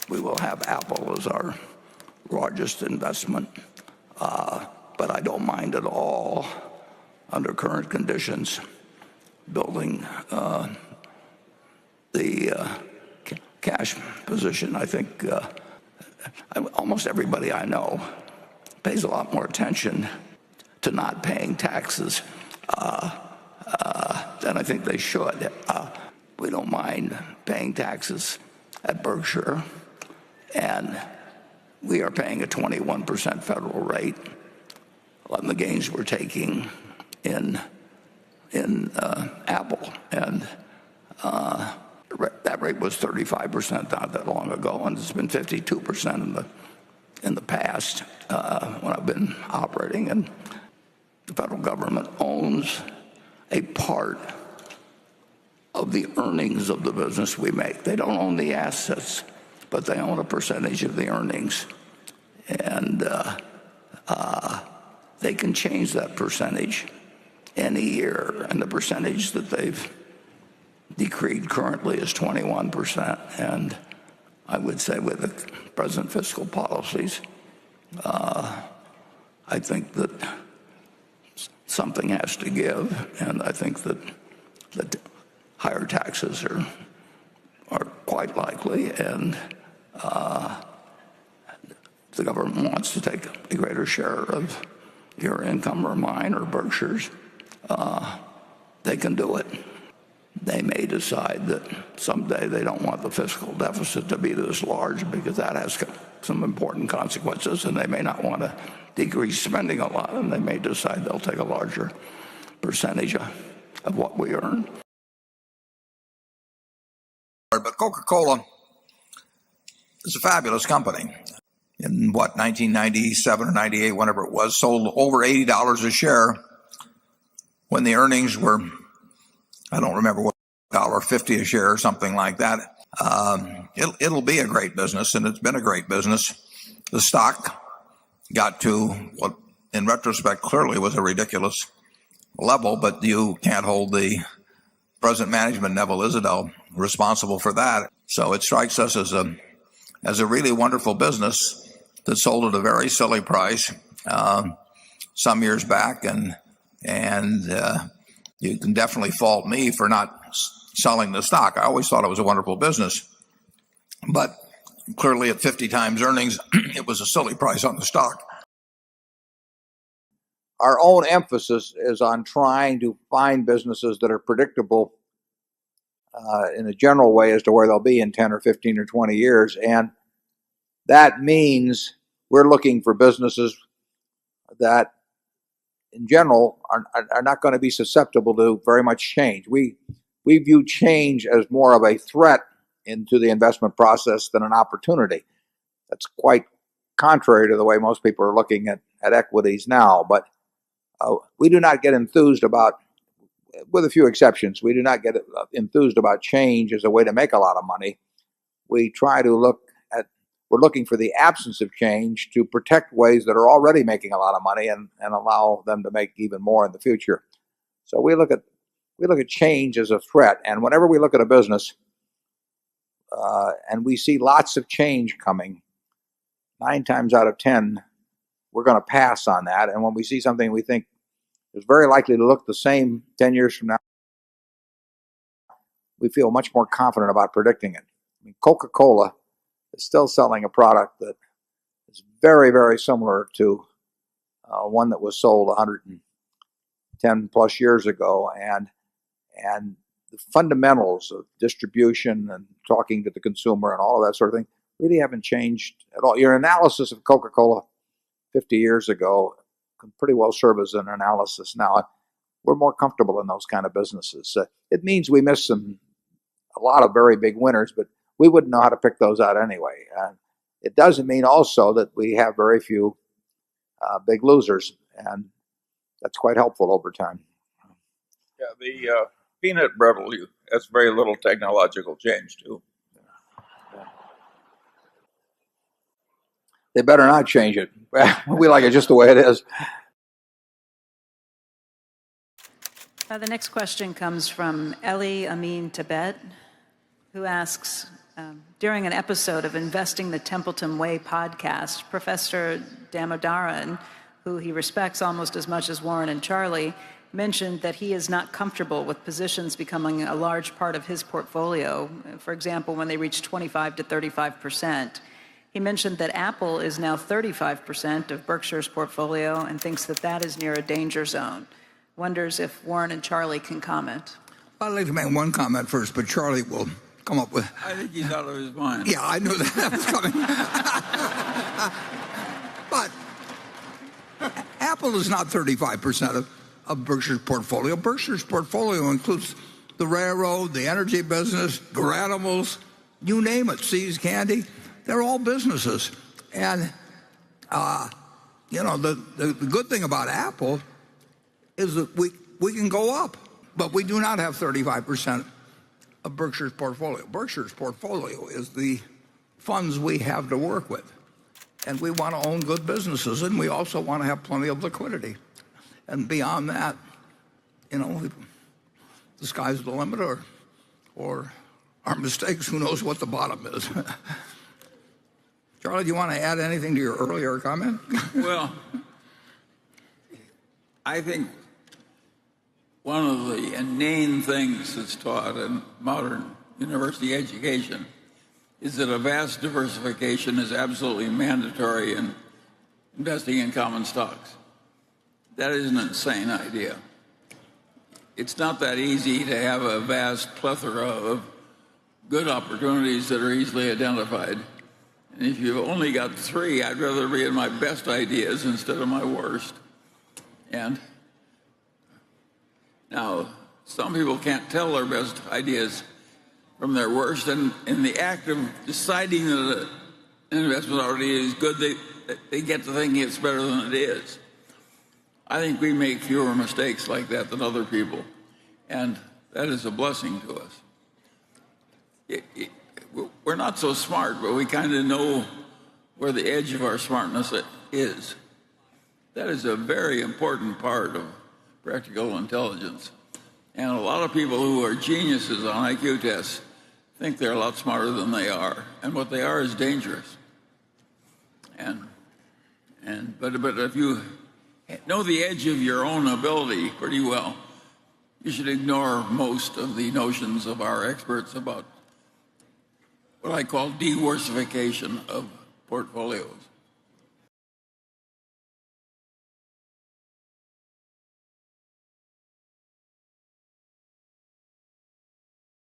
we will have Apple as our largest investment. But I don't mind at all, under current conditions, building the cash position. I think almost everybody I know pays a lot more attention to not paying taxes than I think they should. We don't mind paying taxes at Berkshire, and we are paying a 21% federal rate on the gains we're taking in Apple, and that rate was 35% not that long ago, and it's been 52% in the past when I've been operating. And the federal government owns a part of the earnings of the business we make. They don't own the assets, but they own a percentage of the earnings, and they can change that percentage any year. And the percentage that they've decreed currently is 21%. And I would say with the present fiscal policies, I think that something has to give, and I think that higher taxes are quite likely, and the government wants to take a greater share of your income or mine or Berkshire's, they can do it. They may decide that someday they don't want the fiscal deficit to be this large because that has some important consequences, and they may not want to decrease spending a lot, and they may decide they'll take a larger percentage of what we earn. But Coca-Cola is a fabulous company. In 1997 or 98, whenever it was, sold over $80 a share when the earnings were, I don't remember what, $1.50 a share or something like that. It'll be a great business, and it's been a great business. The stock got to what, in retrospect, clearly was a ridiculous level, but you can't hold the present management, Neville Isidel, responsible for that. So it strikes us as a really wonderful business that sold at a very silly price some years back, and you can definitely fault me for not selling the stock. I always thought it was a wonderful business, but clearly at 50 times earnings, it was a silly price on the stock. Our own emphasis is on trying to find businesses that are predictable in a general way as to where they'll be in 10 or 15 or 20 years. And that means we're looking for businesses that, in general, are not going to be susceptible to very much change. We view change as more of a threat into the investment process than an opportunity. That's quite contrary to the way most people are looking at equities now. But we do not get enthused about, with a few exceptions, we do not get enthused about change as a way to make a lot of money. We try to we're looking for the absence of change to protect ways that are already making a lot of money and allow them to make even more in the future. So we look at change as a threat, and whenever we look at a business and we see lots of change coming, 9 times out of 10, we're going to pass on that. And when we see something we think is very likely to look the same 10 years from now, we feel much more confident about predicting it. I mean, Coca-Cola is still selling a product that is very, very similar to one that was sold 110 plus years ago, and the fundamentals of distribution and talking to the consumer and all of that sort of thing really haven't changed at all. Your analysis of Coca-Cola 50 years ago can pretty well serve as an analysis now. We're more comfortable in those kind of businesses. It means we miss a lot of very big winners, but we wouldn't know how to pick those out anyway. It doesn't mean also that we have very few big losers, and that's quite helpful over time. Yeah, the peanut brittle, that's very little technological change too. They better not change it. We like it just the way it is. The next question comes from Eli Amin Tibet, who asks, During an episode of Investing the Templeton Way podcast, Professor Damodaran, who he respects almost as much as Warren and Charlie, mentioned that he is not comfortable with positions becoming a large part of his portfolio, for example, when they reach 25 to 35%. He mentioned that Apple is now 35% of Berkshire's portfolio and thinks that that is near a danger zone. Wonders if Warren and Charlie can comment. I'd like to make one comment first, but Charlie will come up with. I think he's out of his mind. Yeah, I knew that was coming. But Apple is not 35% of Berkshire's portfolio. Berkshire's portfolio includes the railroad, the energy business, Garanimals, you name it, See's Candy. They're all businesses. And, the good thing about Apple is that we can go up, but we do not have 35% of Berkshire's portfolio. Berkshire's portfolio is the funds we have to work with. And we want to own good businesses, and we also want to have plenty of liquidity. And beyond that, the sky's the limit, or our mistakes, who knows what the bottom is. Charlie, do you want to add anything to your earlier comment? Well, I think one of the inane things that's taught in modern university education is that a vast diversification is absolutely mandatory in investing in common stocks. That is an insane idea. It's not that easy to have a vast plethora of good opportunities that are easily identified. And if you've only got 3, I'd rather be in my best ideas instead of my worst. And now, some people can't tell their best ideas from their worst, and in the act of deciding that an investment already is good, they get to thinking it's better than it is. I think we make fewer mistakes like that than other people, and that is a blessing to us. We're not so smart, but we kind of know where the edge of our smartness is. That is a very important part of practical intelligence. And a lot of people who are geniuses on IQ tests think they're a lot smarter than they are, and what they are is dangerous. But if you know the edge of your own ability pretty well, you should ignore most of the notions of our experts about what I call diversification of portfolios.